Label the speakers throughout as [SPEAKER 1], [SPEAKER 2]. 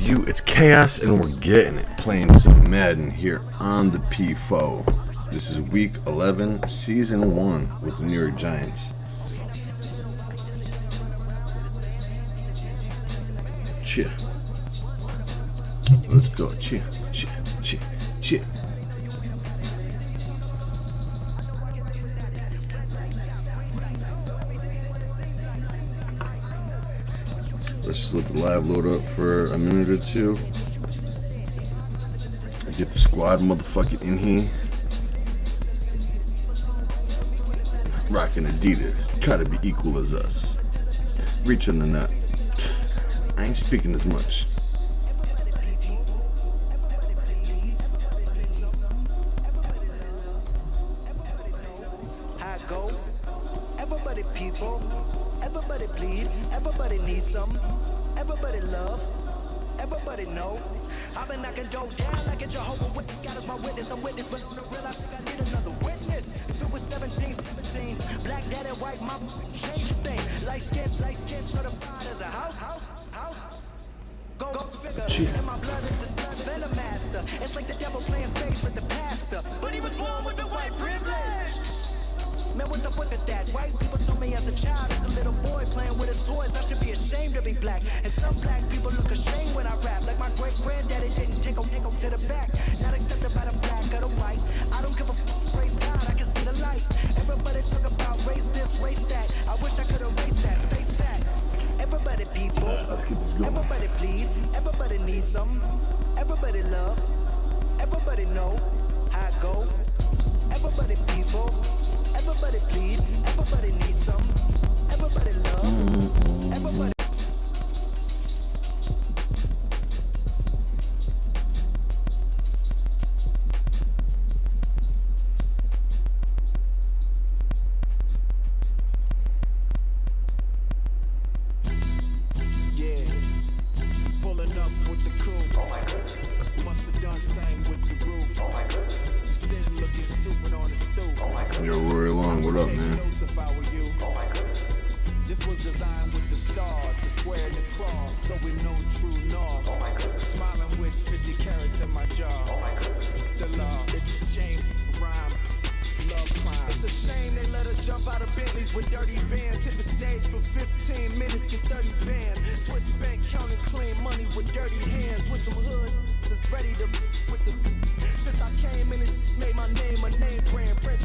[SPEAKER 1] you? It's Chaos, and we're getting it. Playing some Madden here on the PS4. This is week 11, season 1 with the New York Giants. Cheer. Let's go. Cheer, cheer, cheer, cheer. Let's just let the live load up for a minute or two. Get the squad motherfucking in here. Rocking Adidas. Try to be equal as us. Reaching the nut. I ain't speaking as much.
[SPEAKER 2] How it goes? Everybody people, everybody bleed, everybody needs some, everybody love, everybody know. I've been knocking doors down like a Jehovah's Witness. God is my witness, I'm witness, but on the real I think I need another witness. If it was 17, black dad and white mom, change the thing. Light skin, certified as a house. Go figure, and my blood is the blood of a master. It's like the devil playing spades with the pastor, but he was born with the white privilege. Man, what the fuck is that? White people told me as a child, as a little boy playing with his toys, I should be ashamed to be black. And some black people look ashamed when I rap, like my great granddaddy didn't take him to the back. Not accepted by the black or the white. I don't give a fuck, praise God, I can see the light. Everybody talk about race this, race that. I wish I could erase that, face that. Everybody people,
[SPEAKER 1] Let's get this going.
[SPEAKER 2] everybody bleed, everybody needs some, everybody love, everybody know how it goes. Everybody people, everybody bleed, everybody needs some, everybody love, everybody. Yeah, pulling up with the crew. Oh my God. Must have done same with the roof. Oh my God. Sitting looking stupid on the stoop. Oh my God.
[SPEAKER 1] Yo, Rory Long, what up, man?
[SPEAKER 2] If I were you. Oh my God. This was designed with the stars, the square and the cross, so we know true north. Oh my God. Smiling with 50 carats in my jaw. Oh my God. The law, it's a shame, rhyme, love crime. It's a shame they let us jump out of Bentleys with dirty vans. Hit the stage for 15 minutes, get 30 bands. Swiss bank counting clean money with dirty hands. With some hood that's ready to with the. Since I came in and made my name a name brand. French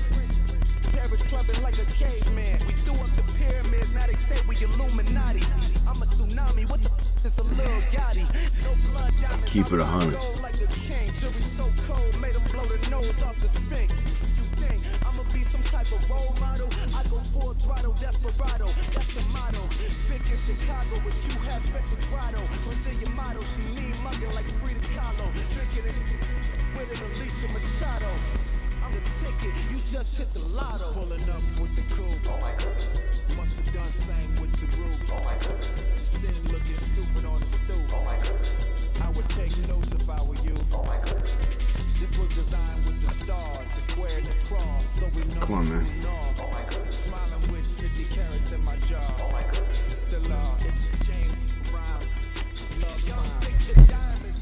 [SPEAKER 2] Paris clubbing like a caveman. We threw up the pyramids, now they say we Illuminati. I'm a tsunami, what the it's a little yachty. No blood diamonds.
[SPEAKER 1] Keep it 100.
[SPEAKER 2] Like a king, jury so cold, made them blow their nose off the Sphinx. You think I'ma be some type of role model? I go full throttle, desperado, that's the motto. Sick in Chicago, but you have Fenton Grotto. Brazilian model, she mean mugging like Frida Kahlo. Drinking it with an Alicia Machado. I'm the ticket, you just hit the lotto. Pulling up with the crew. Oh my God. Must have done same with the roof. Oh my God. Sitting looking stupid on the stoop. Oh my God. I would take notes if I were you. Oh my God. This was designed with the stars, the square and the cross, so we know.
[SPEAKER 1] Come on, man.
[SPEAKER 2] Oh my God. Smiling with 50 carats in my jaw. Oh my God. The law, it's a shame, rhyme, love crime. Take the diamonds.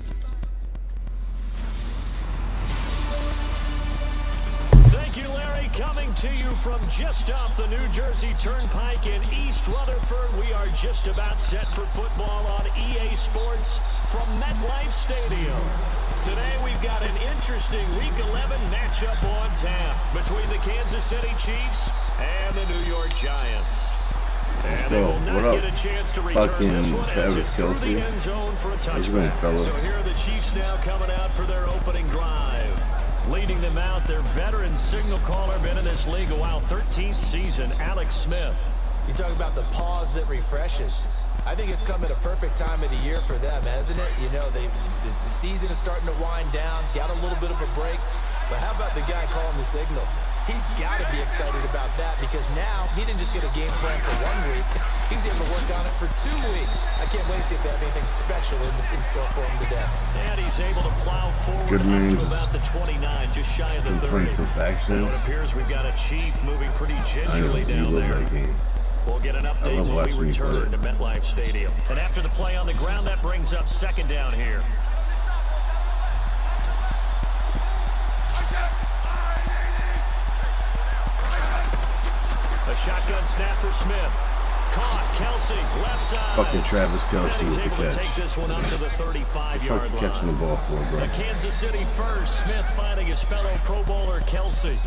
[SPEAKER 3] Thank you, Larry. Coming to you from just off the New Jersey Turnpike in East Rutherford. We are just about set for football on EA Sports from MetLife Stadium. Today we've got an interesting Week 11 matchup on tap between the Kansas City Chiefs and the New York Giants. And they will not get a chance to return this one as it's through the end zone for a touchback. So here are the Chiefs now coming out for their opening drive. Leading them out, their veteran signal caller, been in this league a while, 13th season, Alex Smith.
[SPEAKER 4] You talk about the pause that refreshes. I think it's come at a perfect time of the year for them, hasn't it? You know, the season is starting to wind down, got a little bit of a break. But how about the guy calling the signals? He's got to be excited about that because now he didn't just get a game plan for 1 week. He's able to work on it for 2 weeks. I can't wait to see if they have anything special in store for him today.
[SPEAKER 3] And he's able to plow forward up to about the 29, just shy of the 30.
[SPEAKER 1] Some factions.
[SPEAKER 3] Now it appears we've got a Chief moving pretty gingerly down there. We'll get an update when we
[SPEAKER 1] watching you play.
[SPEAKER 3] return to MetLife Stadium. And after the play on the ground, that brings up second down here. A shotgun snap for Smith. Caught. Kelsey, left side.
[SPEAKER 1] Fucking Travis Kelsey with the
[SPEAKER 3] Able to
[SPEAKER 1] catch.
[SPEAKER 3] take this one up to the 35-yard
[SPEAKER 1] Fucking
[SPEAKER 3] line.
[SPEAKER 1] catching the ball for, bro.
[SPEAKER 3] The Kansas City first. Smith finding his fellow Pro Bowler Kelsey.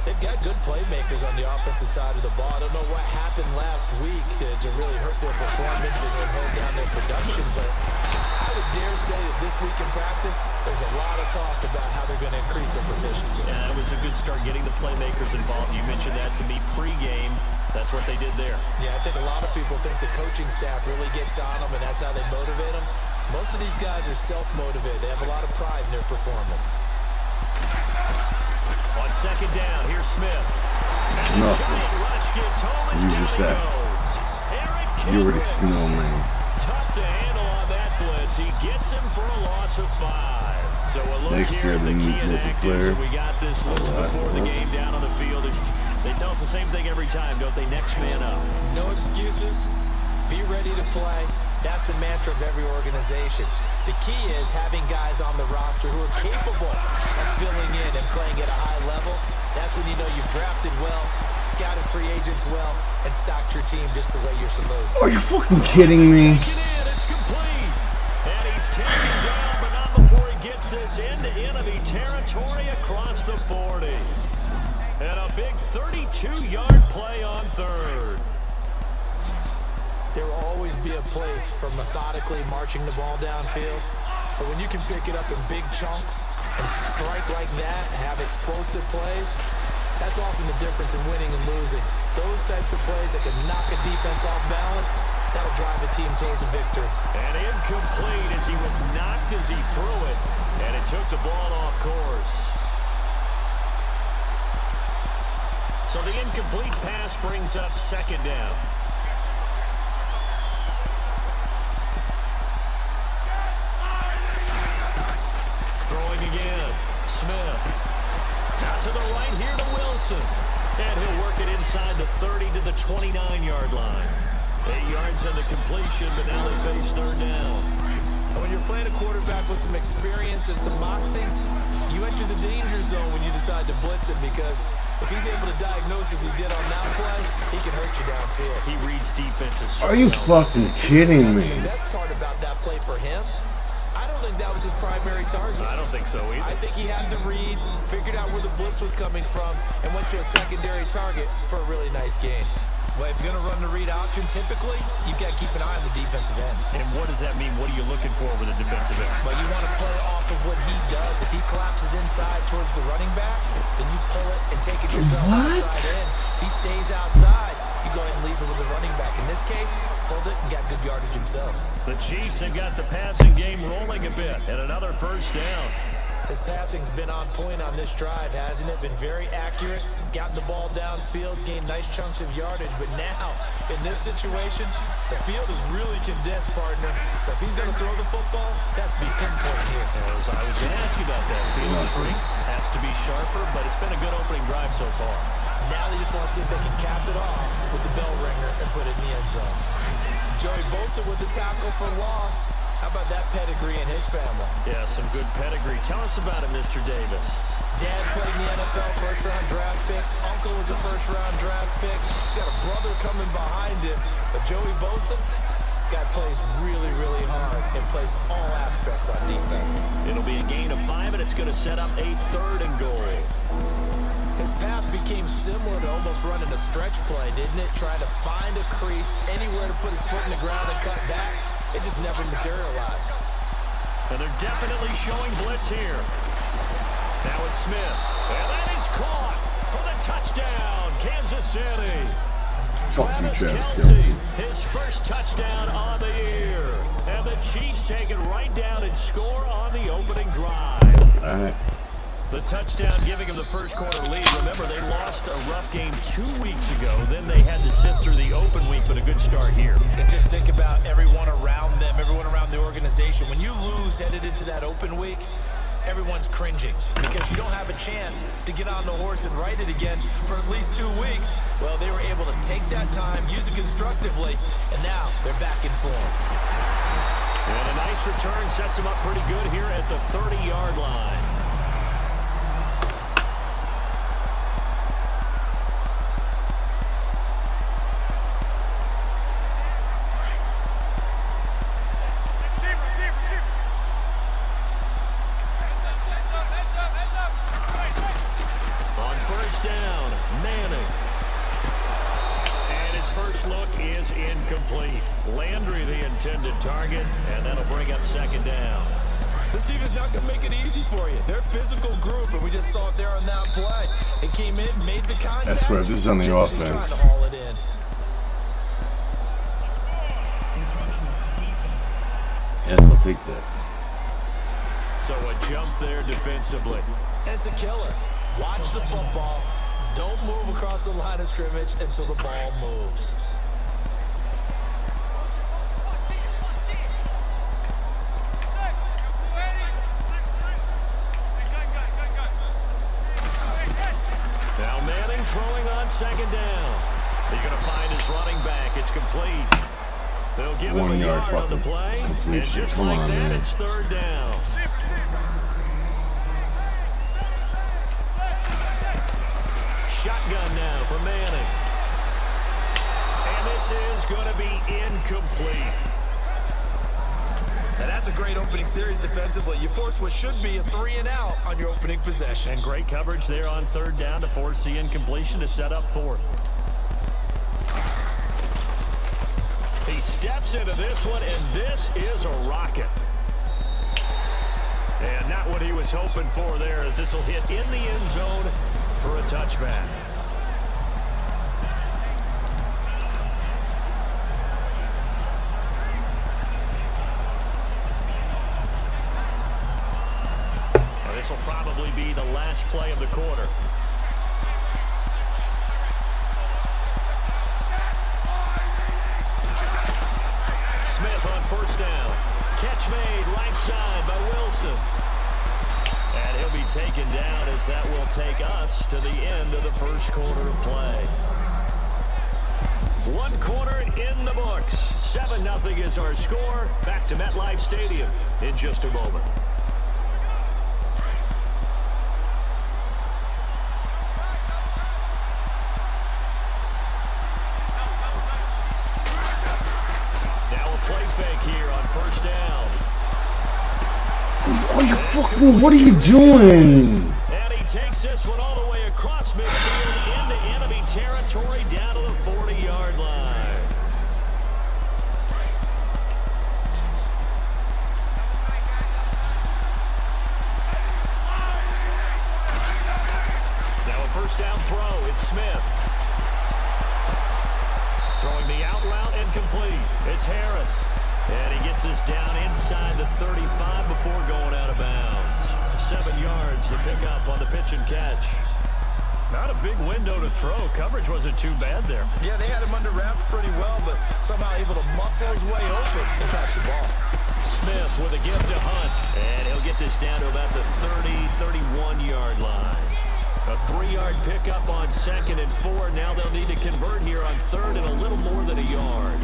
[SPEAKER 4] They've got good playmakers on the offensive side of the ball. I don't know what happened last week to really hurt their performance and hold down their production, but I would dare say that this week in practice, there's a lot of talk about how they're going to increase their proficiency.
[SPEAKER 3] Yeah, it was a good start getting the playmakers involved. You mentioned that to me pregame. That's what they did there.
[SPEAKER 4] Yeah, I think a lot of people think the coaching staff really gets on them, and that's how they motivate them. Most of these guys are self-motivated. They have a lot of pride in their performance.
[SPEAKER 3] On second down, here's Smith. And the
[SPEAKER 1] Nothing.
[SPEAKER 3] giant rush gets home as
[SPEAKER 1] Use
[SPEAKER 3] down
[SPEAKER 1] your
[SPEAKER 3] he
[SPEAKER 1] sack.
[SPEAKER 3] goes. Eric
[SPEAKER 1] You already
[SPEAKER 3] Kendricks.
[SPEAKER 1] snowman.
[SPEAKER 3] Tough to handle on that blitz. He gets him for a loss of 5. So a look
[SPEAKER 1] Next
[SPEAKER 3] here
[SPEAKER 1] year,
[SPEAKER 3] at
[SPEAKER 1] the
[SPEAKER 3] the
[SPEAKER 1] new
[SPEAKER 3] key inactives,
[SPEAKER 1] multiplayer.
[SPEAKER 3] and we got this list
[SPEAKER 1] Last
[SPEAKER 3] before the
[SPEAKER 1] of Us.
[SPEAKER 3] game down on the field. And they tell us the same thing every time, don't they? Next man up.
[SPEAKER 4] No excuses. Be ready to play. That's the mantra of every organization. The key is having guys on the roster who are capable of filling in and playing at a high level. That's when you know you've drafted well, scouted free agents well, and stocked your team just the way you're supposed to.
[SPEAKER 1] Are you fucking kidding me?
[SPEAKER 3] Taken in, it's complete. And he's taken down, but not before he gets this into enemy territory across the 40. And a big 32-yard play on third.
[SPEAKER 4] There will always be a place for methodically marching the ball downfield. But when you can pick it up in big chunks and strike like that, have explosive plays, that's often the difference in winning and losing. Those types of plays that can knock a defense off balance, that'll drive a team towards a victory.
[SPEAKER 3] And incomplete as he was knocked as he threw it. And it took the ball off course. So the incomplete pass brings up second down. Throwing again. Smith. Out to the right here to Wilson. And he'll work it inside the 30 to the 29-yard line. 8 yards on the completion, but now they face third down.
[SPEAKER 4] And when you're playing a quarterback with some experience and some moxie, you enter the danger zone when you decide to blitz him, because if he's able to diagnose as he did on that play, he can hurt you downfield.
[SPEAKER 3] He reads defenses.
[SPEAKER 1] Are you fucking kidding me?
[SPEAKER 4] The best part about that play for him, I don't think that was his primary target.
[SPEAKER 3] I don't think so either.
[SPEAKER 4] I think he had to read, figured out where the blitz was coming from, and went to a secondary target for a really nice gain. Well, if you're going to run the read option, typically, you've got to keep an eye on the defensive end.
[SPEAKER 3] And what does that mean? What are you looking for with a defensive end?
[SPEAKER 4] Well, you want to play off of what he does. If he collapses inside towards the running back, then you pull it and take it yourself outside in. If he stays outside, you go ahead and leave it with the running back. In this case, pulled it and got good yardage himself.
[SPEAKER 3] The Chiefs have got the passing game rolling a bit, and another first down.
[SPEAKER 4] His passing's been on point on this drive, hasn't it? Been very accurate, gotten the ball downfield, gained nice chunks of yardage, but now, in this situation, the field is really condensed, partner. So if he's going to throw the football, that would be pinpoint here.
[SPEAKER 3] As I was going to ask you about that. Field shrinks, has to be sharper, but it's been a good opening drive so far.
[SPEAKER 4] Now they just want to see if they can cap it off with the bell ringer and put it in the end zone. Joey Bosa with the tackle for loss. How about that pedigree in his family?
[SPEAKER 3] Yeah, some good pedigree. Tell us about it, Mr. Davis.
[SPEAKER 4] Dad played in the NFL, first-round draft pick. Uncle was a first-round draft pick. He's got a brother coming behind him. But Joey Bosa, guy plays really, really hard and plays all aspects on defense.
[SPEAKER 3] It'll be a gain of 5, and it's going to set up a 3rd and goal.
[SPEAKER 4] His path became similar to almost running a stretch play, didn't it? Trying to find a crease, anywhere to put his foot in the ground and cut back. It just never materialized.
[SPEAKER 3] And they're definitely showing blitz here. Now it's Smith. And that is caught for the touchdown, Kansas City.
[SPEAKER 1] Fuck you, Travis
[SPEAKER 3] Kelsey,
[SPEAKER 1] Kelsey.
[SPEAKER 3] his first touchdown on the year. And the Chiefs take it right down and score on the opening drive.
[SPEAKER 1] All right.
[SPEAKER 3] The touchdown giving them the first quarter lead. Remember, they lost a rough game 2 weeks ago. Then they had to sit through the open week, but a good start here.
[SPEAKER 4] And just think about everyone around them, everyone around the organization. When you lose headed into that open week, everyone's cringing because you don't have a chance to get on the horse and ride it again for at least 2 weeks. Well, they were able to take that time, use it constructively, and now they're back in form.
[SPEAKER 3] And a nice return sets them up pretty good here at the 30-yard line. Down, Manning. And his first look is incomplete. Landry the intended target, and that'll bring up second down.
[SPEAKER 4] This team is not going to make it easy for you. They're a physical group, and we just saw it there on that play. It came in, made the contact.
[SPEAKER 1] That's right, this is on the offense.
[SPEAKER 4] Trying to haul it in.
[SPEAKER 1] Yes, I'll take that.
[SPEAKER 3] So a jump there defensively.
[SPEAKER 4] And it's a killer. Watch the football. Don't move across the line of scrimmage until the ball moves.
[SPEAKER 3] Now Manning throwing on second down. He's going to find his running back. It's complete. They'll give him a yard on the play.
[SPEAKER 1] Completion.
[SPEAKER 3] And just
[SPEAKER 1] Come
[SPEAKER 3] like
[SPEAKER 1] on,
[SPEAKER 3] that,
[SPEAKER 1] man.
[SPEAKER 3] it's third down. Shotgun now for Manning. And this is going to be incomplete.
[SPEAKER 4] And that's a great opening series defensively. You force what should be a 3-and-out on your opening possession.
[SPEAKER 3] And great coverage there on third down to force the incompletion to set up fourth. He steps into this one, and this is a rocket. And not what he was hoping for there, as this will hit in the end zone for a touchback. This will probably be the last play of the quarter. Smith on first down. Catch made right side by Wilson. And he'll be taken down as that will take us to the end of the first quarter of play. One quarter in the books. 7-0 is our score. Back to MetLife Stadium in just a moment. Here on first down.
[SPEAKER 1] What are you doing?
[SPEAKER 3] And he takes this one all the way across midfield into enemy territory down to the 40-yard line. Now a first down throw. It's Smith. Throwing the out route incomplete. It's Harris. And he gets this down inside the 35 before going out of bounds. 7 yards to pick up on the pitch and catch. Not a big window to throw. Coverage wasn't too bad there.
[SPEAKER 4] Yeah, they had him under wraps pretty well, but somehow able to muscle his way open and catch the ball.
[SPEAKER 3] Smith with a gift to Hunt. And he'll get this down to about the 30, 31-yard line. A 3-yard pickup on 2nd and 4. Now they'll need to convert here on 3rd and a little more than a yard.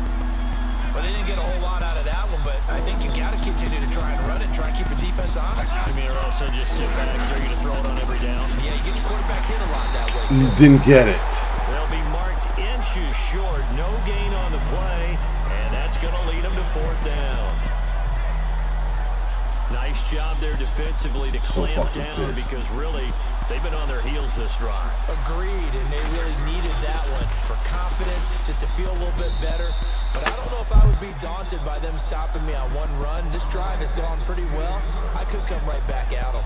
[SPEAKER 4] Well, they didn't get a whole lot out of that one, but I think you got to continue to try and run it and try and keep the defense honest.
[SPEAKER 3] You mean also just sit back, they're going to throw it on every down?
[SPEAKER 4] Yeah, you get your quarterback hit a lot that way, too.
[SPEAKER 1] Didn't get it.
[SPEAKER 3] They'll be marked inches short. No gain on the play, and that's going to lead them to 4th down. Nice job there defensively to clamp down because really they've been on their heels this drive.
[SPEAKER 4] Agreed, and they really needed that one for confidence, just to feel a little bit better. But I don't know if I would be daunted by them stopping me on one run. This drive has gone pretty well. I could come right back at them.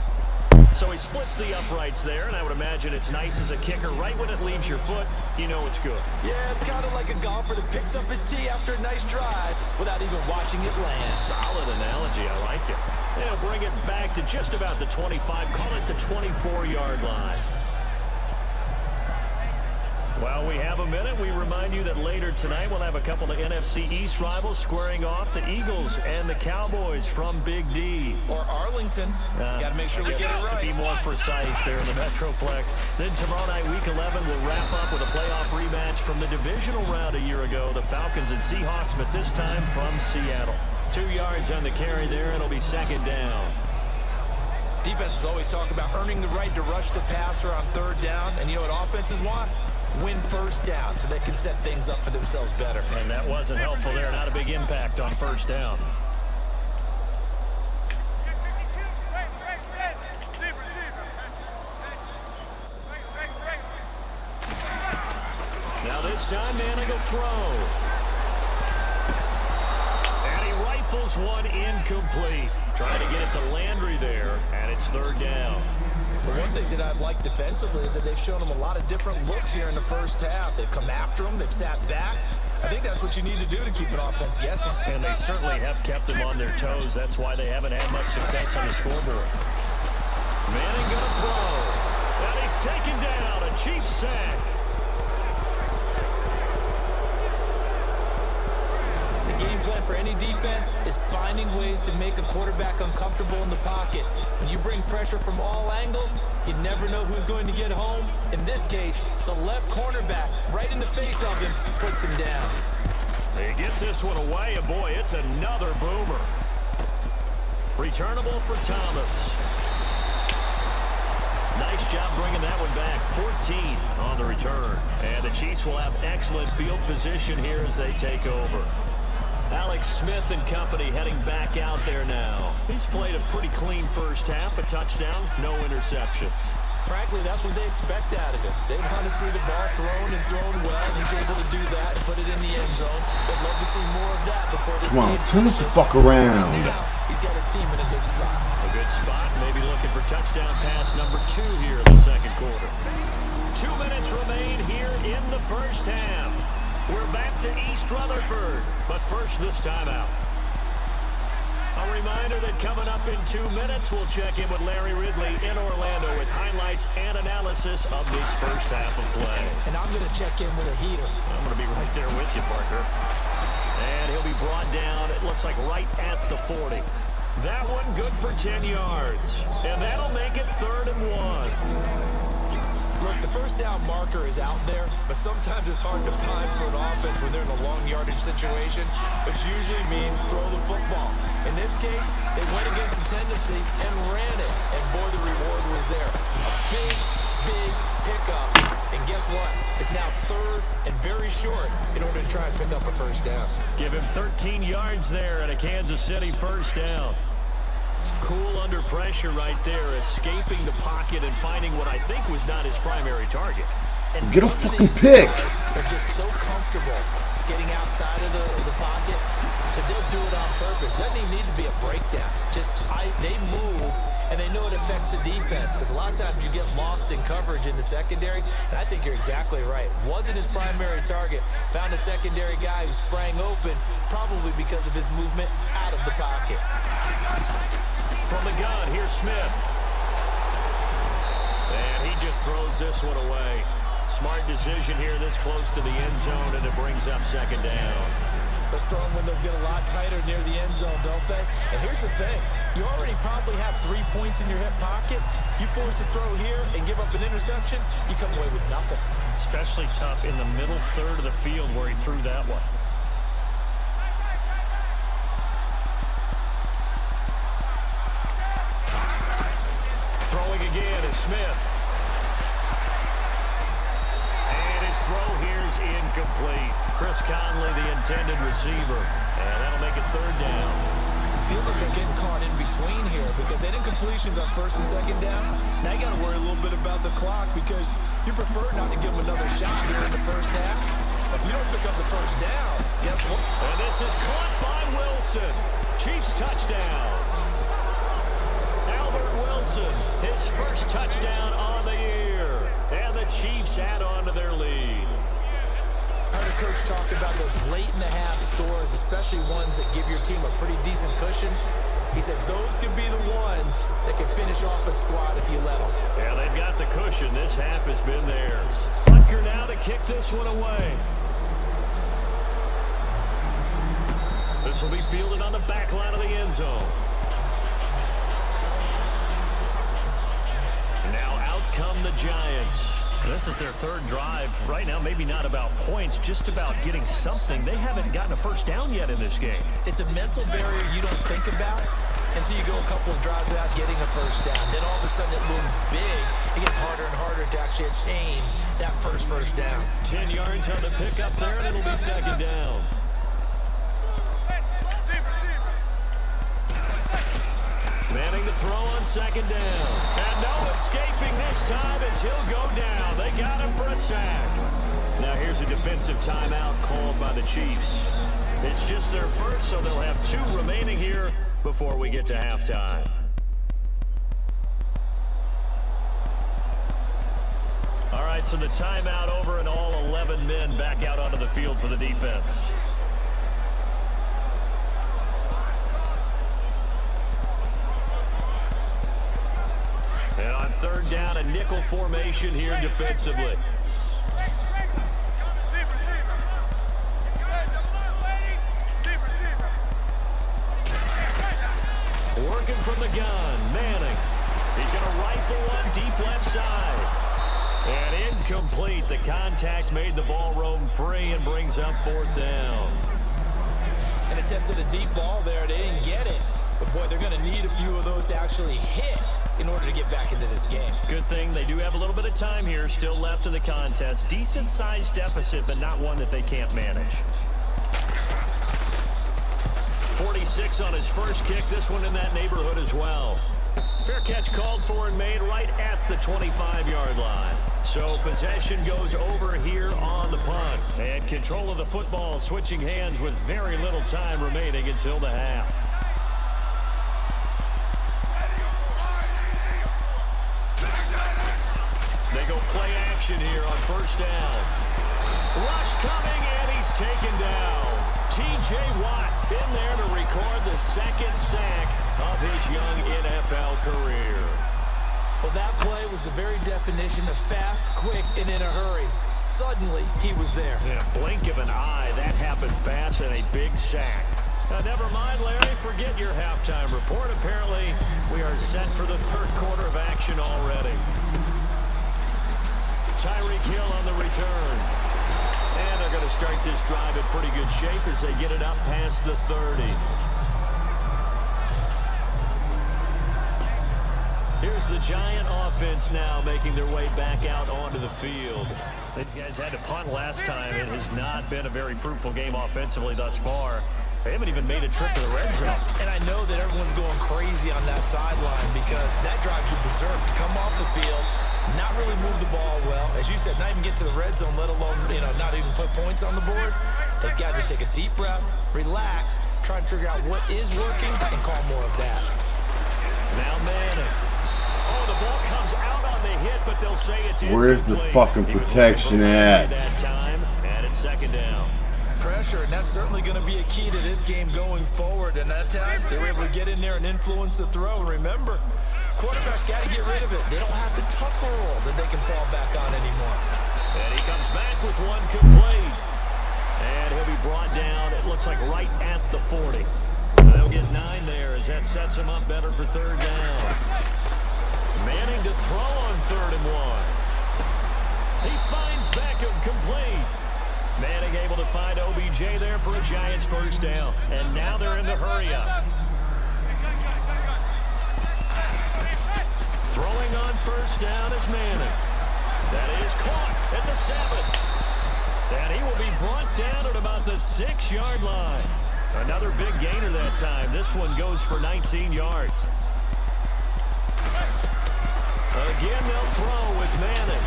[SPEAKER 3] So he splits the uprights there, and I would imagine it's nice as a kicker. Right when it leaves your foot, you know it's good.
[SPEAKER 4] Yeah, it's kind of like a golfer that picks up his tee after a nice drive without even watching it land.
[SPEAKER 3] Solid analogy. I like it. They'll bring it back to just about the 25, call it the 24-yard line. Well, we have a minute. We remind you that later tonight we'll have a couple of NFC East rivals squaring off, the Eagles and the Cowboys from Big D.
[SPEAKER 4] Or Arlington. Got to make sure we get it right.
[SPEAKER 3] To be more precise there in the Metroplex. Then tomorrow night, Week 11, we'll wrap up with a playoff rematch from the divisional round a year ago, the Falcons and Seahawks, but this time from Seattle. 2 yards on the carry there, and it'll be second down.
[SPEAKER 4] Defenses always talk about earning the right to rush the passer on third down, and you know what offenses want? Win first down so they can set things up for themselves better.
[SPEAKER 3] And that wasn't helpful there. Not a big impact on first down. Now this time Manning will throw. And he rifles one incomplete. Trying to get it to Landry there, and it's third down.
[SPEAKER 4] But one thing that I've liked defensively is that they've shown them a lot of different looks here in the first half. They've come after them. They've sat back. I think that's what you need to do to keep an offense guessing.
[SPEAKER 3] And they certainly have kept them on their toes. That's why they haven't had much success on the scoreboard. Manning going to throw. And he's taken down. A Chiefs sack.
[SPEAKER 4] The game plan for any defense is finding ways to make a quarterback uncomfortable in the pocket. When you bring pressure from all angles, you never know who's going to get home. In this case, the left cornerback right in the face of him puts him down.
[SPEAKER 3] He gets this one away, and boy, it's another boomer. Returnable for Thomas. Nice job bringing that one back. 14 on the return. And the Chiefs will have excellent field position here as they take over. Alex Smith and company heading back out there now. He's played a pretty clean first half, a touchdown, no interceptions.
[SPEAKER 4] Frankly, that's what they expect out of him. They want to see the ball thrown and thrown well, and he's able to do that and put it in the end zone. They'd love to see more of that before this game.
[SPEAKER 1] Come on, turn this the fuck around.
[SPEAKER 4] Now, he's got his team in a good spot.
[SPEAKER 3] A good spot, maybe looking for touchdown pass number 2 here in the second quarter. 2 minutes remain here in the first half. We're back to East Rutherford, but first this time out. A reminder that coming up in 2 minutes, we'll check in with Larry Ridley in Orlando with highlights and analysis of this first half of play.
[SPEAKER 4] And I'm going to check in with a heater.
[SPEAKER 3] I'm going to be right there with you, partner. And he'll be brought down, it looks like right at the 40. That one good for 10 yards. And that'll make it 3rd and 1.
[SPEAKER 4] Look, the first down marker is out there, but sometimes it's hard to find for an offense when they're in a long yardage situation, which usually means throw the football. In this case, they went against the tendency and ran it, and boy, the reward was there. A big pickup, and guess what? It's now 3rd and very short in order to try and pick up a first down.
[SPEAKER 3] Give him 13 yards there and a Kansas City first down. Cool under pressure right there, escaping the pocket and finding what I think was not his primary target.
[SPEAKER 4] And
[SPEAKER 1] get a fucking pick.
[SPEAKER 4] They're just so comfortable getting outside of the pocket that they'll do it on purpose. It doesn't even need to be a breakdown. They move, and they know it affects the defense, because a lot of times you get lost in coverage in the secondary, and I think you're exactly right. Wasn't his primary target. Found a secondary guy who sprang open, probably because of his movement out of the pocket.
[SPEAKER 3] From the gun, here's Smith. And he just throws this one away. Smart decision here this close to the end zone, and it brings up second down.
[SPEAKER 4] Those throwing windows get a lot tighter near the end zone, don't they? And here's the thing. You already probably have 3 points in your hip pocket. You force a throw here and give up an interception, you come away with nothing.
[SPEAKER 3] Especially tough in the middle third of the field where he threw that one. Throwing again is Smith. And his throw here is incomplete. Chris Conley, the intended receiver. And that'll make it 3rd down.
[SPEAKER 4] Feels like they're getting caught in between here because they did incompletions on 1st and 2nd down. Now you got to worry a little bit about the clock because you prefer not to give them another shot here in the first half. If you don't pick up the first down, guess what?
[SPEAKER 3] And this is caught by Wilson. Chiefs touchdown. Wilson, his first touchdown on the year, and the Chiefs add on to their lead.
[SPEAKER 4] I heard a coach talk about those late in the half scores, especially ones that give your team a pretty decent cushion. He said those could be the ones that can finish off a squad if you let them.
[SPEAKER 3] Yeah, they've got the cushion. This half has been theirs. Butker now to kick this one away. This will be fielded on the back line of the end zone. Now out come the Giants. This is their third drive. Right now, maybe not about points, just about getting something. They haven't gotten a first down yet in this game.
[SPEAKER 4] It's a mental barrier you don't think about until you go a couple of drives without getting a first down. Then all of a sudden it looms big. It gets harder and harder to actually attain that first down.
[SPEAKER 3] 10 yards on the pickup there, and it'll be second down. Manning to throw on second down. And no escaping this time as he'll go down. They got him for a sack. Now here's a defensive timeout called by the Chiefs. It's just their first, so they'll have 2 remaining here before we get to halftime. All right, so the timeout over and all 11 men back out onto the field for the defense. And on third down, a nickel formation here defensively. Working from the gun, Manning. He's going to rifle one deep left side. And incomplete. The contact made the ball roam free and brings up fourth down.
[SPEAKER 4] An attempt at a deep ball there. They didn't get it. But, boy, they're going to need a few of those to actually hit in order to get back into this game.
[SPEAKER 3] Good thing they do have a little bit of time here still left in the contest. Decent-sized deficit, but not one that they can't manage. 46 on his first kick. This one in that neighborhood as well. Fair catch called for and made right at the 25-yard line. So possession goes over here on the punt. And control of the football switching hands with very little time remaining until the half. They go play action here on first down. Rush coming, and he's taken down. T.J. Watt in there to record the second sack of his young NFL career.
[SPEAKER 4] Well, that play was the very definition of fast, quick, and in a hurry. Suddenly, he was there.
[SPEAKER 3] Yeah, blink of an eye. That happened fast and a big sack. Now, never mind, Larry. Forget your halftime report. Apparently, we are set for the third quarter of action already. Tyreek Hill on the return. And they're going to start this drive in pretty good shape as they get it up past the 30. Here's the Giant offense now making their way back out onto the field. These guys had to punt last time. It has not been a very fruitful game offensively thus far. They haven't even made a trip to the red zone.
[SPEAKER 4] And I know that everyone's going crazy on that sideline because that drives you berserk to come off the field, not really move the ball well. As you said, not even get to the red zone, let alone, not even put points on the board. They've got to just take a deep breath, relax, try to figure out what is working, and call more of that.
[SPEAKER 3] Now Manning. Oh, the ball comes out on the hit, but they'll say it's incomplete.
[SPEAKER 1] Where's the fucking protection at?
[SPEAKER 3] That time, and it's second down.
[SPEAKER 4] Pressure, and that's certainly going to be a key to this game going forward. And that time, they were able to get in there and influence the throw. And remember, quarterbacks got to get rid of it. They don't have the tougher role that they can fall back on anymore.
[SPEAKER 3] And he comes back with one complete. And he'll be brought down, it looks like right at the 40. They'll get 9 there as that sets him up better for third down. Manning to throw on 3rd and 1. He finds Beckham complete. Manning able to find OBJ there for a Giants first down. And now they're in the hurry up. Throwing on first down is Manning. That is caught at the 7. And he will be brought down at about the 6-yard line. Another big gainer that time. This one goes for 19 yards. Again, they'll throw with Manning.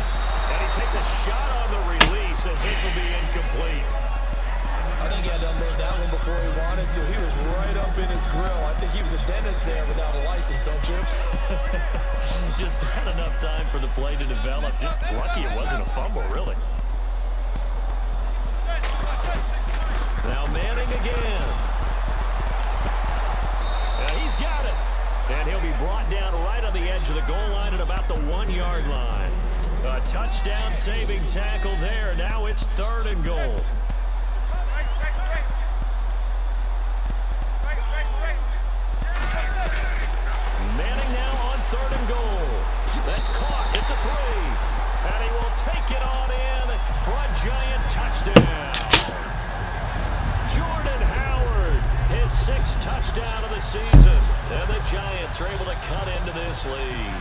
[SPEAKER 3] And he takes a shot on the release, and this will be incomplete.
[SPEAKER 4] I think he had to unload that one before he wanted to. He was right up in his grill. I think he was a dentist there without a license, don't you?
[SPEAKER 3] Just not enough time for the play to develop. Just lucky it wasn't a fumble, really. Now Manning again. And he's got it. brought down right on the edge of the goal line at about the 1-yard line. A touchdown-saving tackle there. Now it's 3rd and goal. Manning now on 3rd and goal. That's caught at the 3. And he will take it on in for a Giant touchdown. Jordan Howard, his 6th touchdown of the season. And the Giants are able to cut into this lead.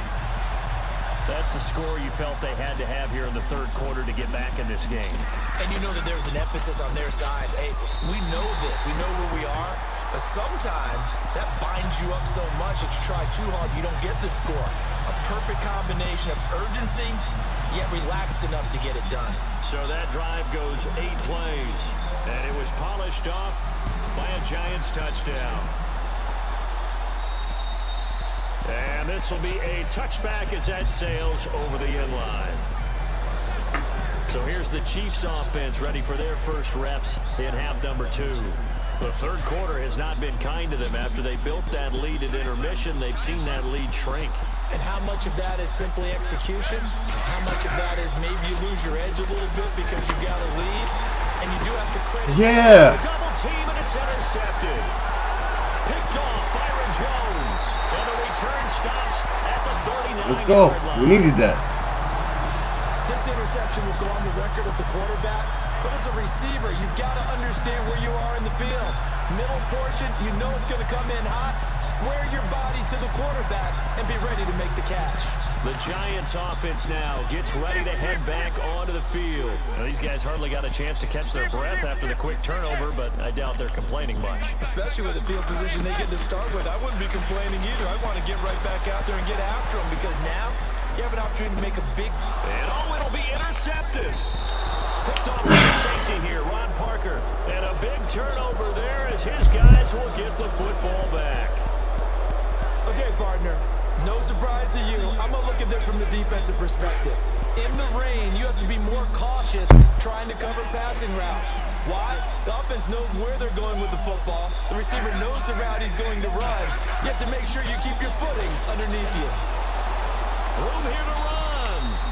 [SPEAKER 3] That's a score you felt they had to have here in the 3rd quarter to get back in this game.
[SPEAKER 4] And you know that there's an emphasis on their side. Hey, we know this. We know where we are. But sometimes that binds you up so much that you try too hard, you don't get the score. A perfect combination of urgency, yet relaxed enough to get it done.
[SPEAKER 3] So that drive goes 8 plays. And it was polished off by a Giants touchdown. And this will be a touchback as that sails over the end line. So here's the Chiefs offense ready for their first reps in half number 2. The 3rd quarter has not been kind to them. After they built that lead at intermission, they've seen that lead shrink.
[SPEAKER 4] And how much of that is simply execution? How much of that is maybe you lose your edge a little bit because you've got a lead? And you do have to credit.
[SPEAKER 1] Yeah.
[SPEAKER 3] Double team and it's intercepted. Picked off Byron Jones. And the return stops at the 39-yard line.
[SPEAKER 1] Let's go. We needed that.
[SPEAKER 4] This interception will go on the record of the quarterback. But as a receiver, you've got to understand where you are in the field. Middle portion, you know it's going to come in hot. Square your body to the quarterback and be ready to make the catch.
[SPEAKER 3] The Giants offense now gets ready to head back onto the field. Now, these guys hardly got a chance to catch their breath after the quick turnover, but I doubt they're complaining much.
[SPEAKER 4] Especially with the field position they get to start with. I wouldn't be complaining either. I want to get right back out there and get after them because now you have an opportunity to make a big...
[SPEAKER 3] And it'll be intercepted. Picked off the safety here, Ron Parker. And a big turnover there as his guys will get the football back.
[SPEAKER 4] Okay, partner, no surprise to you. I'm going to look at this from the defensive perspective. In the rain, you have to be more cautious trying to cover passing routes. Why? The offense knows where they're going with the football. The receiver knows the route he's going to run. You have to make sure you keep your footing underneath you.
[SPEAKER 3] Room here to run.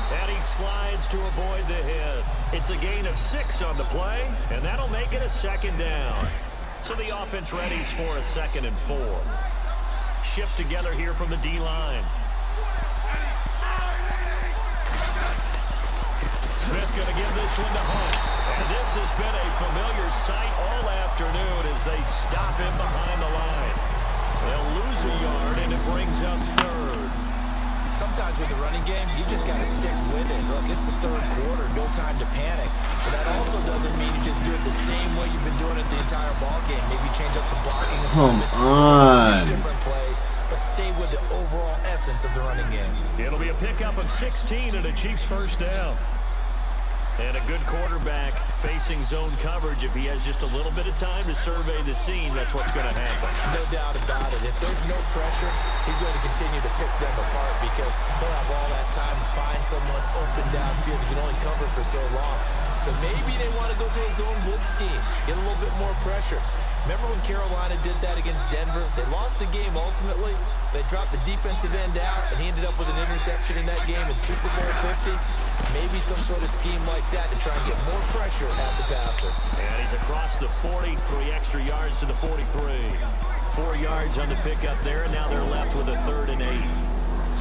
[SPEAKER 3] And he slides to avoid the hit. It's a gain of 6 on the play, and that'll make it a 2nd down. So the offense readies for a 2nd and 4. Shift together here from the D-line. Smith going to give this one to Hunt. And this has been a familiar sight all afternoon as they stop him behind the line. They'll lose a yard, and it brings up 3rd.
[SPEAKER 4] Sometimes with the running game, you just got to stick with it. Look, it's the 3rd quarter, no time to panic. But that also doesn't mean you just do it the same way you've been doing it the entire ball game. Maybe change up some blocking assignments.
[SPEAKER 1] Come on.
[SPEAKER 4] Different plays, but stay with the overall essence of the running game.
[SPEAKER 3] It'll be a pickup of 16 and a Chiefs 1st down. And a good quarterback facing zone coverage. If he has just a little bit of time to survey the scene, that's what's going to happen.
[SPEAKER 4] No doubt about it. If there's no pressure, he's going to continue to pick them apart because he'll have all that time to find someone open downfield. He can only cover for so long. So maybe they want to go to a zone blitz scheme, get a little bit more pressure. Remember when Carolina did that against Denver? They lost the game ultimately. They dropped the defensive end out, and he ended up with an interception in that game in Super Bowl 50. Maybe some sort of scheme like that to try and get more pressure at the passer.
[SPEAKER 3] And he's across the 40, 3 extra yards to the 43. 4 yards on the pickup there, and now they're left with a 3rd and 8.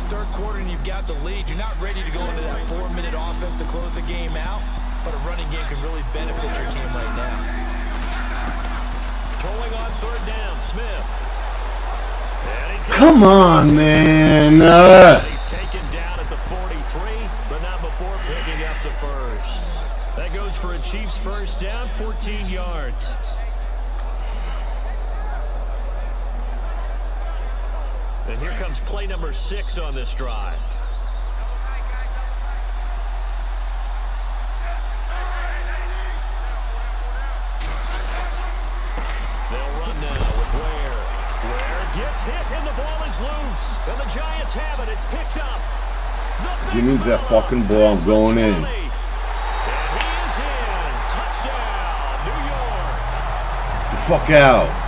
[SPEAKER 4] 3rd quarter and you've got the lead. You're not ready to go into that 4-minute offense to close the game out, but a running game can really benefit your team right now.
[SPEAKER 3] Throwing on 3rd down, Smith.
[SPEAKER 1] Come on, man.
[SPEAKER 3] He's taken down at the 43, but not before picking up the 1st. That goes for a Chiefs 1st down, 14 yards. And here comes play number 6 on this drive. They'll run now with Ware. Ware gets hit and the ball is loose. And the Giants have it. It's picked up.
[SPEAKER 1] Give me that fucking ball. I'm going in.
[SPEAKER 3] And he is in. Touchdown, New York.
[SPEAKER 1] The fuck out.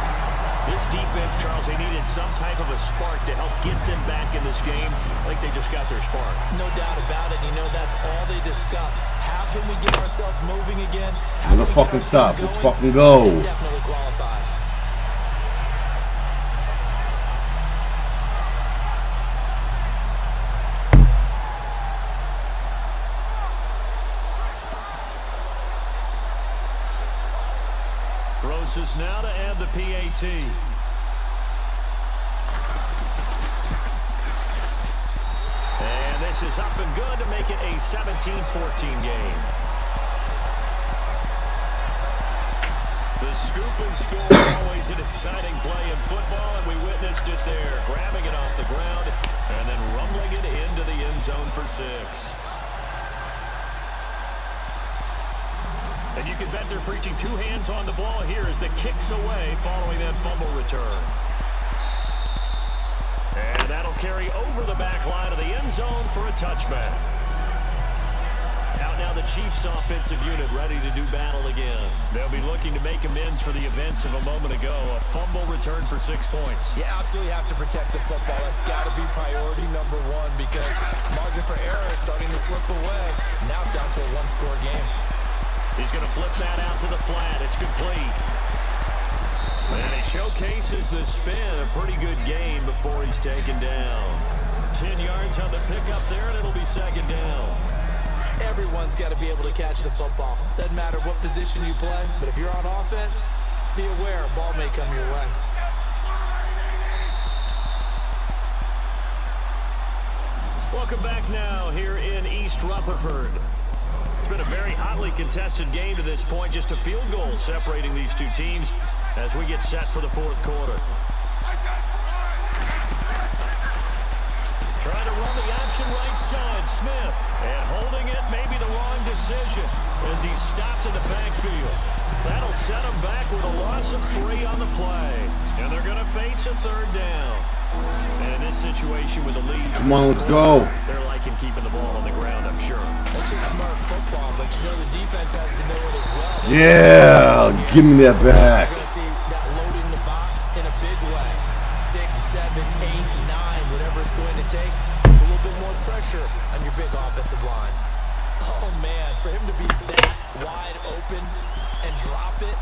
[SPEAKER 3] This defense, Charles, they needed some type of a spark to help get them back in this game. I think they just got their spark.
[SPEAKER 4] No doubt about it. You know, that's all they discussed. How can we get ourselves moving again?
[SPEAKER 1] Let's fucking stop. Let's fucking go.
[SPEAKER 4] This definitely qualifies.
[SPEAKER 3] Roses now to add the PAT. And this is up and good to make it a 17-14 game. The scoop and score, always an exciting play in football, and we witnessed it there, grabbing it off the ground and then rumbling it into the end zone for 6. And you can bet they're preaching 2 hands on the ball here as the kick's away following that fumble return. And that'll carry over the back line of the end zone for a touchback. Out now the Chiefs offensive unit ready to do battle again. They'll be looking to make amends for the events of a moment ago. A fumble return for 6 points.
[SPEAKER 4] You absolutely have to protect the football. That's got to be priority number 1 because margin for error is starting to slip away. Now it's down to a 1-score game.
[SPEAKER 3] He's going to flip that out to the flat. It's complete. And he showcases the spin. A pretty good game before he's taken down. 10 yards on the pickup there, and it'll be 2nd down.
[SPEAKER 4] Everyone's got to be able to catch the football. Doesn't matter what position you play, but if you're on offense, be aware a ball may come your way.
[SPEAKER 3] Welcome back now here in East Rutherford. It's been a very hotly contested game to this point. Just a field goal separating these two teams as we get set for the 4th quarter. Trying to run the action right side, Smith. And holding it, maybe the wrong decision as he stopped in the backfield. That'll set him back with a loss of 3 on the play. And they're going to face a 3rd down. And in this situation with the lead,
[SPEAKER 1] Come on, let's go.
[SPEAKER 3] They're liking keeping the ball on the ground, I'm sure.
[SPEAKER 4] That's just smart football, but you know the defense has to know it as well.
[SPEAKER 1] Yeah, give me that back.
[SPEAKER 4] You're going to see that load in the box in a big way. 6, 7, 8, 9, whatever it's going to take. It's a little bit more pressure on your big offensive line. Oh, man, for him to be that wide open and drop it.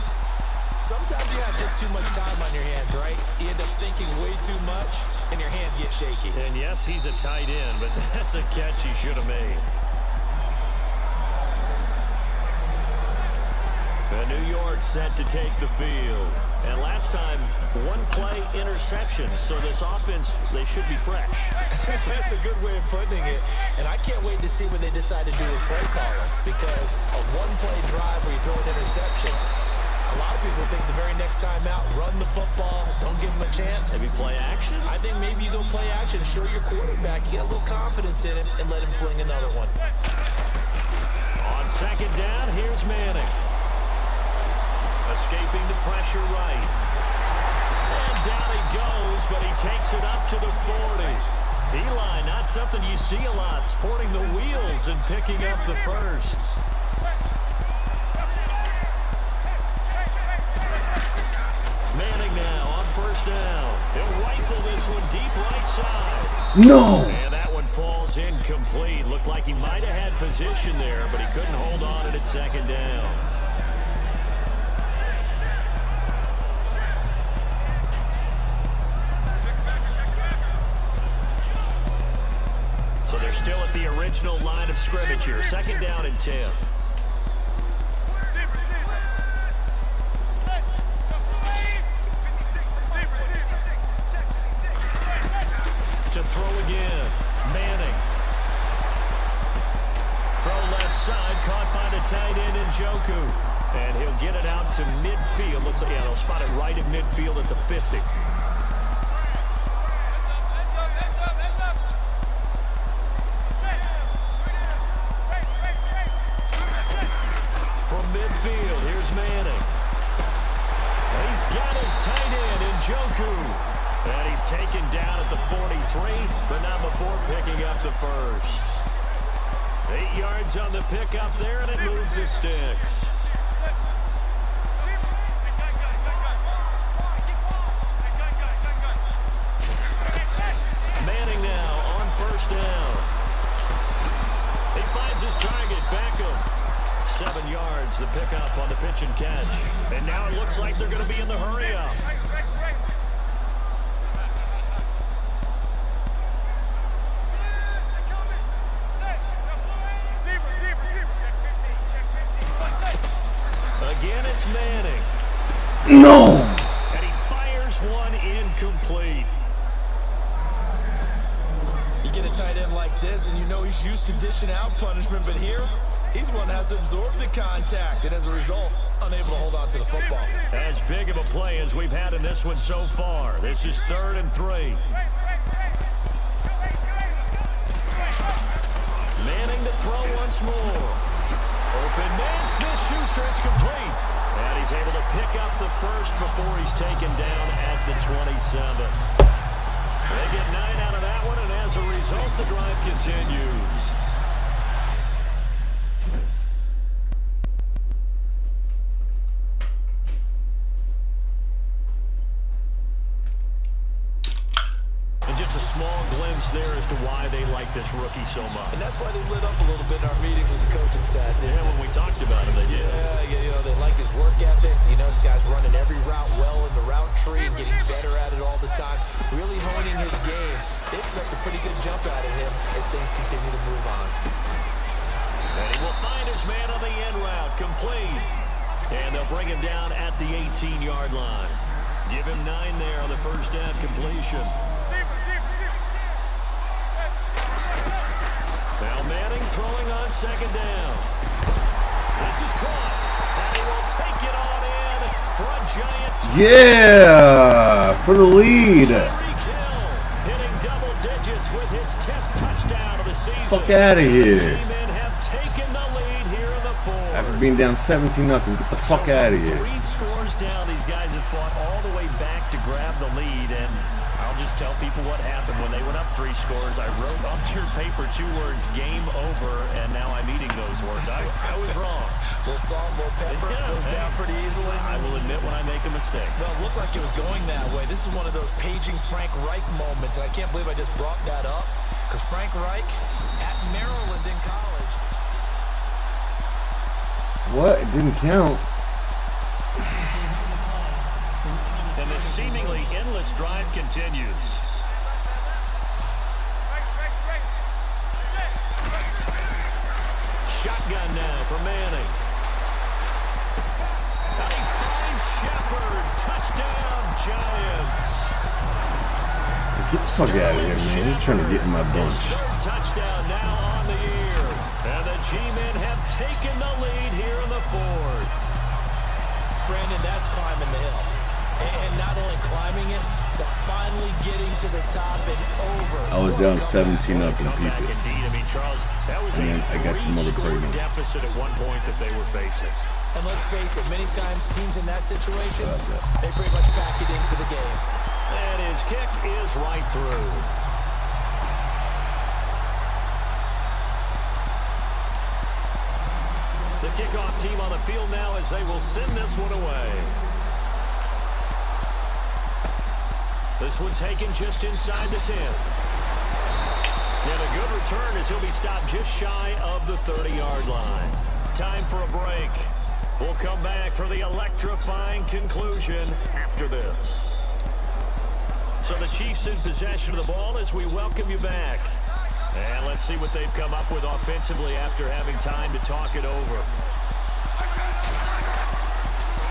[SPEAKER 4] Sometimes you have just too much time on your hands, right? You end up thinking way too much, and your hands get shaky.
[SPEAKER 3] And yes, he's a tight end, but that's a catch he should have made. And New York set to take the field. And last time, 1-play interception. So this offense, they should be fresh.
[SPEAKER 4] That's a good way of putting it. And I can't wait to see what they decide to do with play calling. Because a 1-play drive where you throw an interception, a lot of people think the very next time out, run the football, don't give him a chance.
[SPEAKER 3] Maybe play action?
[SPEAKER 4] I think maybe you go play action, show your quarterback, you get a little confidence in him, and let him fling another one.
[SPEAKER 3] On 2nd down, here's Manning. Escaping the pressure right. And down he goes, but he takes it up to the 40. Eli, not something you see a lot, sporting the wheels and picking up the 1st. Manning now on 1st down. He'll rifle this one deep right side.
[SPEAKER 1] No.
[SPEAKER 3] And that one falls incomplete. Looked like he might have had position there, but he couldn't hold on it at 2nd down. So they're still at the original line of scrimmage here. 2nd down and 10. To throw again. Manning. Throw left side, caught by the tight end Njoku. And he'll get it out to midfield. Looks like, yeah, they'll spot it right at midfield at the 50. From midfield, here's Manning. He's got his tight end Njoku. And he's taken down at the 43, but not before picking up the 1st. 8 yards on the pickup there, and it moves the sticks. yards, the pickup on the pitch and catch. And now it looks like they're going to be in the hurry-up. Again, it's Manning.
[SPEAKER 1] No!
[SPEAKER 3] And he fires one incomplete.
[SPEAKER 4] You get a tight end like this, and you know he's used to dishing out punishment, but here, he's one that has to absorb the contact, and as a result, unable to hold on to the football.
[SPEAKER 3] As big of a play as we've had in this one so far. This is 3rd and 3. Manning to throw once more. Open man, Smith-Schuster, it's complete. And he's able to pick up the first before he's taken down at the 27. They get 9 out of that one, and as a result, the drive continues. And just a small glimpse there as to why they like this rookie so much.
[SPEAKER 4] And that's why they lit up a little bit in our meetings with the coaching staff.
[SPEAKER 3] Yeah, when we talked about him, they did.
[SPEAKER 4] Yeah, you know, they like his work ethic. You know, this guy's running every route well in the route tree and getting better at it all the time. Really honing his game. They expect a pretty good jump out of him as things continue to move on.
[SPEAKER 3] And he will find his man on the end route, complete. And they'll bring him down at the 18-yard line. Give him 9 there on the first down completion. Now Manning throwing on 2nd down. This is caught, and he will take it on in for a giant.
[SPEAKER 1] Yeah, for the lead.
[SPEAKER 3] Tyreek Hill hitting double digits with his 10th touchdown of the season.
[SPEAKER 1] Fuck out of here.
[SPEAKER 3] G-men have taken the lead here in the 4th.
[SPEAKER 1] After being down 17-0, get the fuck out of here.
[SPEAKER 3] 3 scores down, these guys have fought all the way back to grab the lead, and I'll just tell people what happened when they went up 3 scores. I wrote on your paper 2 words, game over, and now I'm eating those words. I was wrong.
[SPEAKER 4] Little salt, little pepper, goes down pretty easily.
[SPEAKER 3] I will admit when I make a mistake.
[SPEAKER 4] Well, it looked like it was going that way. This is one of those paging Frank Reich moments, and I can't believe I just brought that up, because Frank Reich at Maryland in college.
[SPEAKER 1] What? It didn't count.
[SPEAKER 3] And this seemingly endless drive continues. Shotgun now for Manning. And he finds Shepard. Touchdown, Giants.
[SPEAKER 1] Get the fuck out of here, man. You're trying to get in my bunch.
[SPEAKER 3] His 3rd touchdown now on the year. And the G-men have taken the lead here in the 4th.
[SPEAKER 4] Brandon, that's climbing the hill. And not only climbing it, but finally getting to the top and over.
[SPEAKER 1] I was down 17 up in
[SPEAKER 3] Comeback
[SPEAKER 1] people.
[SPEAKER 3] indeed. I mean, Charles, that was
[SPEAKER 1] And then I got the mother
[SPEAKER 3] 3-score
[SPEAKER 1] pregnant.
[SPEAKER 3] deficit at one point that they were facing.
[SPEAKER 4] And let's face it, many times teams in that situation, they pretty much pack it in for the game.
[SPEAKER 3] And his kick is right through. The kickoff team on the field now as they will send this one away. This one taken just inside the 10. And a good return as he'll be stopped just shy of the 30-yard line. Time for a break. We'll come back for the electrifying conclusion after this. So the Chiefs in possession of the ball as we welcome you back. And let's see what they've come up with offensively after having time to talk it over.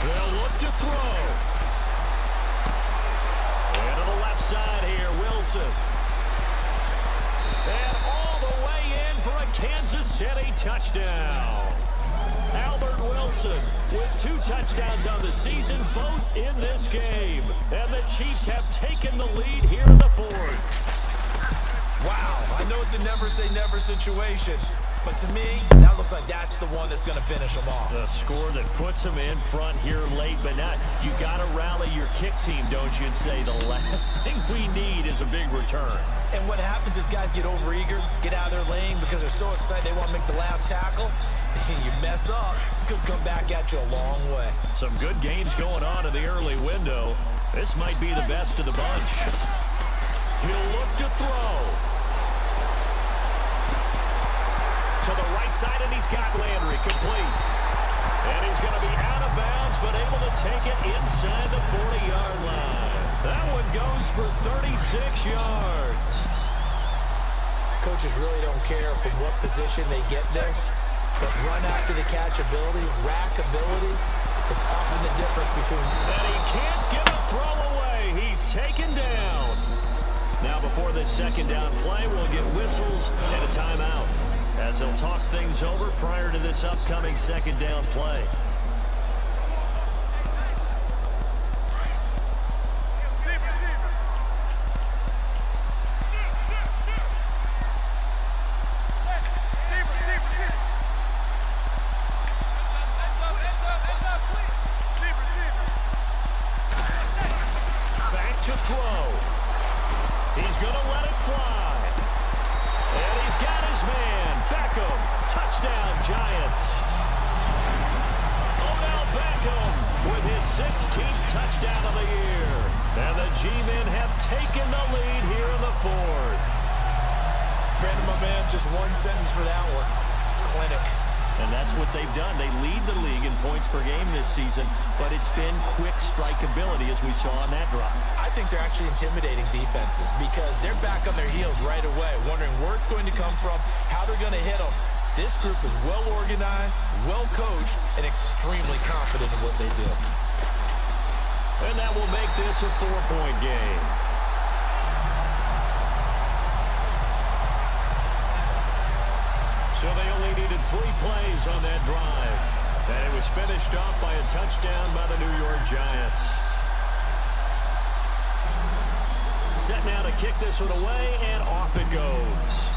[SPEAKER 3] They'll look to throw. And to the left side here, Wilson. And all the way in for a Kansas City touchdown. Albert Wilson with 2 touchdowns on the season, both in this game. And the Chiefs have taken the lead here in the 4th.
[SPEAKER 4] Wow, I know it's a never-say-never situation, but to me, that looks like that's the one that's going to finish them off.
[SPEAKER 3] The score that puts them in front here late, but not. You got to rally your kick team, don't you, and say the last thing we need is a big return.
[SPEAKER 4] And what happens is guys get overeager, get out of their lane because they're so excited they want to make the last tackle. You mess up, could come back at you a long way.
[SPEAKER 3] Some good games going on in the early window. This might be the best of the bunch. He'll look to throw. To the right side, and he's got Landry complete. And he's going to be out of bounds, but able to take it inside the 40-yard line. That one goes for 36 yards.
[SPEAKER 4] Coaches really don't care from what position they get this, but run after the catch ability, rack ability is often the difference between...
[SPEAKER 3] And he can't get a throw away. He's taken down. Now before this second down play, we'll get whistles and a timeout, as they'll talk things over prior to this upcoming second down play. Back to throw. He's going to let it fly. And he's got his man. Beckham. Touchdown, Giants. Odell Beckham with his 16th touchdown of the year. And the G-men have taken the lead here in the fourth.
[SPEAKER 4] Brandon, my man, just one sentence for that one. Clinic.
[SPEAKER 3] And that's what they've done. They lead the league in points per game this season, but it's been quick strikeability as we saw on that drive.
[SPEAKER 4] I think they're actually intimidating defenses because they're back on their heels right away, wondering where it's going to come from, how they're going to hit them. This group is well organized, well coached, and extremely confident in what they do.
[SPEAKER 3] And that will make this a 4-point game. So they only needed 3 plays on that drive. And it was finished off by a touchdown by the New York Giants. Set now to kick this one away, and off it goes.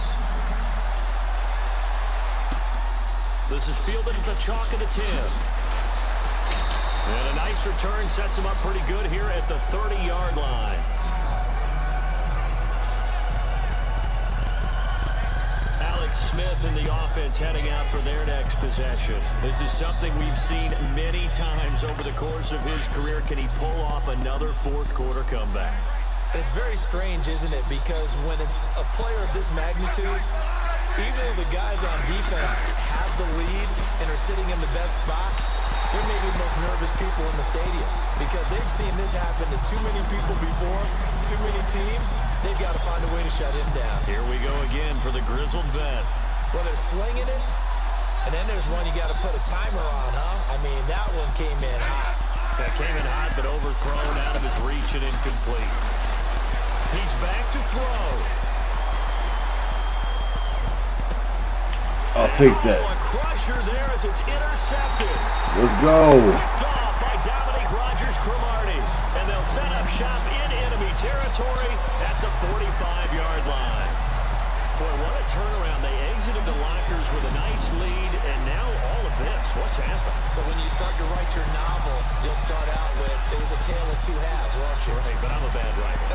[SPEAKER 3] This is fielded at the chalk of the 10. And a nice return sets him up pretty good here at the 30-yard line. Smith and the offense heading out for their next possession. This is something we've seen many times over the course of his career. Can he pull off another fourth quarter comeback?
[SPEAKER 4] And it's very strange, isn't it? Because when it's a player of this magnitude, even though the guys on defense have the lead and are sitting in the best spot, they're maybe the most nervous people in the stadium because they've seen this happen to too many people before, too many teams. They've got to find a way to shut him down.
[SPEAKER 3] Here we go again for the grizzled vet.
[SPEAKER 4] Well, they're slinging it, and then there's one you got to put a timer on, huh? I mean, that one came in hot.
[SPEAKER 3] That came in hot, but overthrown out of his reach and incomplete. He's back to throw.
[SPEAKER 1] I'll take that.
[SPEAKER 3] A crusher there as it's intercepted.
[SPEAKER 1] Let's go.
[SPEAKER 3] Picked off by Dominique Rodgers-Cromartie. And they'll set up shop in enemy territory at the 45-yard line. Boy, what a turnaround. They exited the lockers with a nice lead, and now all of this. What's happened?
[SPEAKER 4] So when you start to write your novel, you'll start out with, it was a tale of two halves, won't you?
[SPEAKER 3] Right, but I'm a bad writer.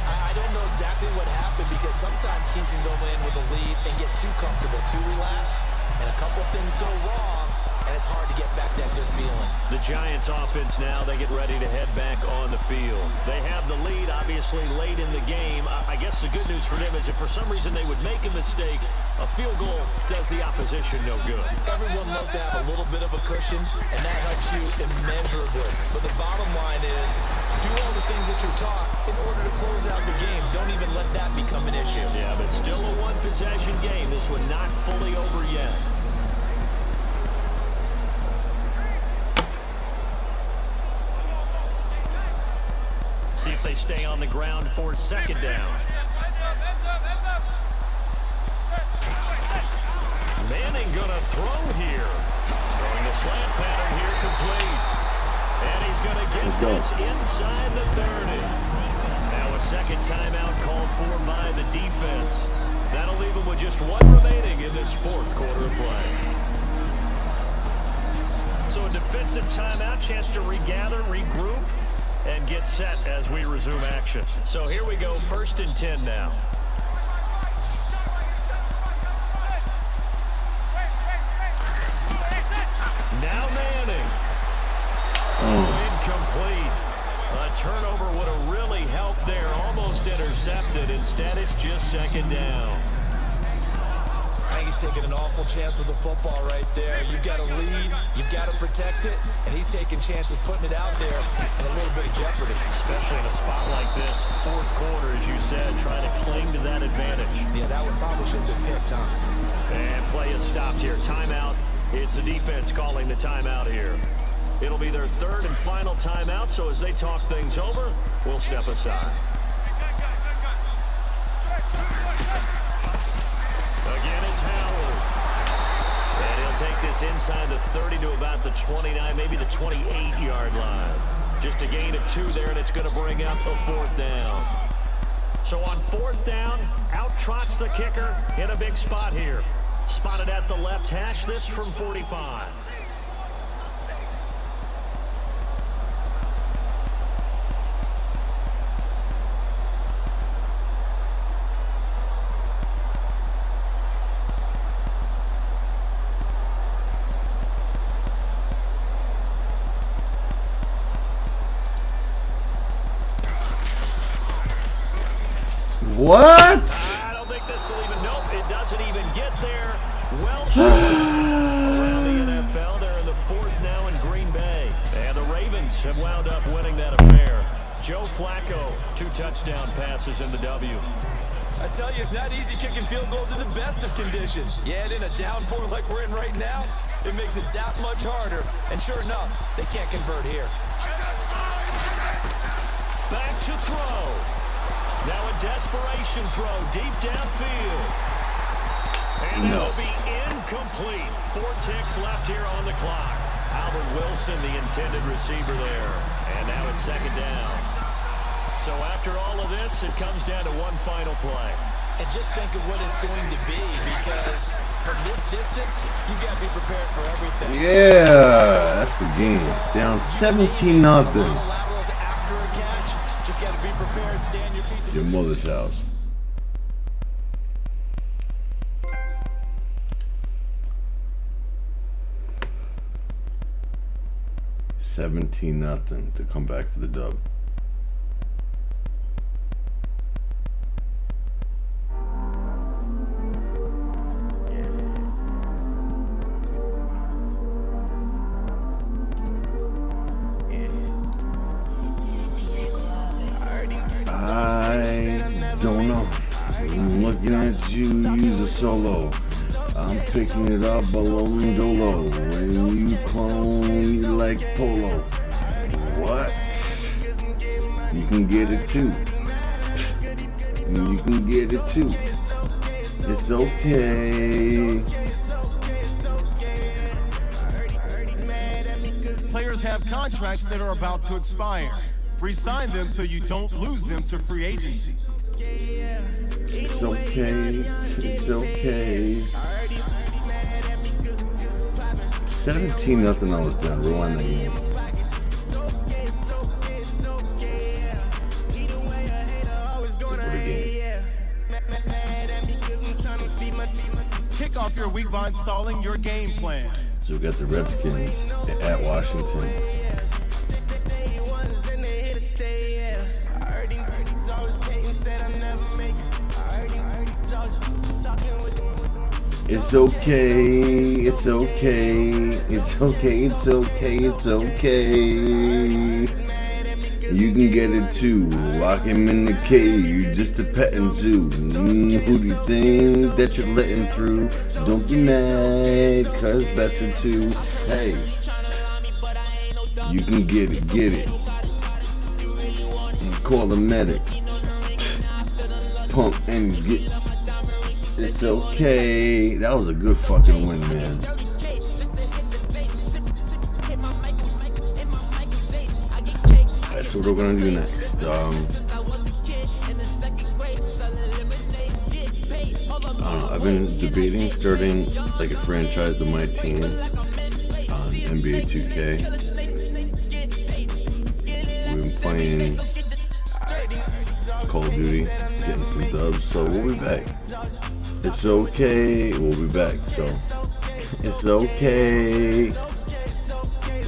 [SPEAKER 4] I don't know exactly what happened because sometimes teams can go in with a lead and get too comfortable, too relaxed, and a couple of things go wrong, and it's hard to get back that good feeling.
[SPEAKER 3] The Giants offense now, they get ready to head back on the field. They have the lead, obviously, late in the game. I guess the good news for them is if for some reason they would make a mistake, a field goal does the opposition no good.
[SPEAKER 4] Everyone loves to have a little bit of a cushion, and that helps you immeasurably. But the bottom line is, do all the things that you're taught in order to close out the game. Don't even let that become an issue.
[SPEAKER 3] Yeah, but still a one-possession game. This one not fully over yet. See if they stay on the ground for second down. Manning gonna throw here. Throwing the slant pattern here complete. And he's gonna get this inside the 30. Now a second timeout called for by the defense. That'll leave him with just one remaining in this fourth quarter of play. So a defensive timeout, chance to regather, regroup, and get set as we resume action. So here we go, 1st and 10 now. Now Manning. Incomplete. A turnover would have really helped there. Almost intercepted. Instead, it's just second down.
[SPEAKER 4] I think he's taking an awful chance with the football right there. You've got to lead, you've got to protect it, and he's taking chances putting it out there in a little bit of jeopardy.
[SPEAKER 3] Especially in a spot like this, fourth quarter, as you said, trying to cling to that advantage.
[SPEAKER 4] Yeah, that one probably should have been picked, huh?
[SPEAKER 3] And play is stopped here. Timeout. It's the defense calling the timeout here. It'll be their third and final timeout, so as they talk things over, we'll step aside. Again, it's Howard. And he'll take this inside the 30 to about the 29, maybe the 28-yard line. Just a gain of 2 there, and it's going to bring up a 4th down. So on 4th down, out trots the kicker in a big spot here. Spotted at the left hash, this from 45.
[SPEAKER 1] What?
[SPEAKER 3] I don't think this will even, nope, it doesn't even get there. Well short around the NFL. They're in the 4th now in Green Bay. And the Ravens have wound up winning that affair. Joe Flacco, 2 touchdown passes in the W.
[SPEAKER 4] I tell you, it's not easy kicking field goals in the best of conditions. Yet in a downpour like we're in right now, it makes it that much harder. And sure enough, they can't convert here.
[SPEAKER 3] Back to throw. Now a desperation throw deep downfield. And it will be incomplete. 4 ticks left here on the clock. Albert Wilson, the intended receiver there. And now it's 2nd down. So after all of this, it comes down to one final play.
[SPEAKER 4] And just think of what it's going to be, because from this distance, you've got to be prepared for everything.
[SPEAKER 1] Yeah, that's the game. Down 17-0.
[SPEAKER 4] Laterals after a catch. Just got to be prepared, stay on your feet.
[SPEAKER 1] Your mother's house. $17-0 to come back for the dub. Don't know. I'm looking at you use a solo. I'm picking it up below and dolo. When you clone, you like polo. What? You can get it too. You can get it too. It's okay.
[SPEAKER 5] Players have contracts that are about to expire. Resign them so you don't lose them to free agency.
[SPEAKER 1] It's okay. It's okay. 17-0. I was done. Rewind that game.
[SPEAKER 5] Kick off your week by installing your game plan.
[SPEAKER 1] So we got the Redskins at Washington. It's okay, it's okay, it's okay, it's okay, it's okay. You can get it too. Lock him in the cage, just a petting zoo. Who do you think that you're letting through? Don't be mad, cause better too. Hey, you can get it. Call a medic. Pump and get. It's okay. That was a good fucking win, man. Alright, so what we're gonna do next? I don't know. I've been debating starting like a franchise to my team on NBA 2K. We've been playing Call of Duty, getting some dubs, so we'll be back. It's okay, we'll be back, so it's okay.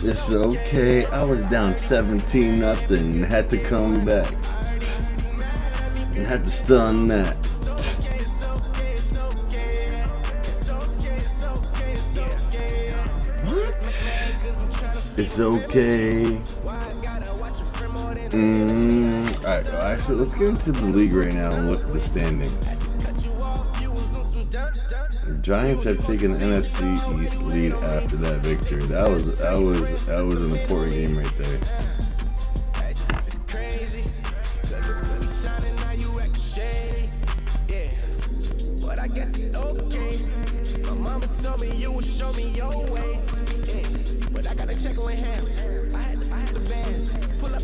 [SPEAKER 1] It's okay. I was down 17-0 and had to come back. And had to stun that. It's okay. Alright, actually, let's get into the league right now and look at the standings. The Giants have taken the NFC East lead after that victory. That was an important game right there.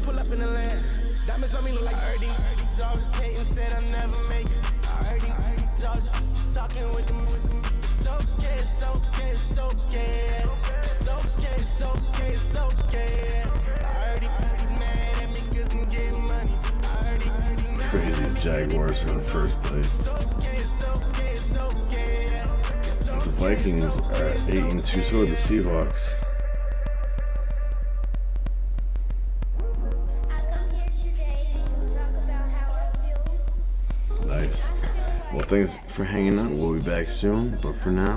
[SPEAKER 2] Pull up in the land. Diamonds on me look like Erdy. Dogs hating, said I never make it. Dogs talking with them. It's okay, it's okay, it's okay. It's okay, it's okay, it's okay. He's mad at me 'cause I'm getting money.
[SPEAKER 1] Crazy Jaguars are in first place. The Vikings are 8-2, so are the Seahawks. Nice. Well, thanks for hanging out. We'll be back soon, but for now,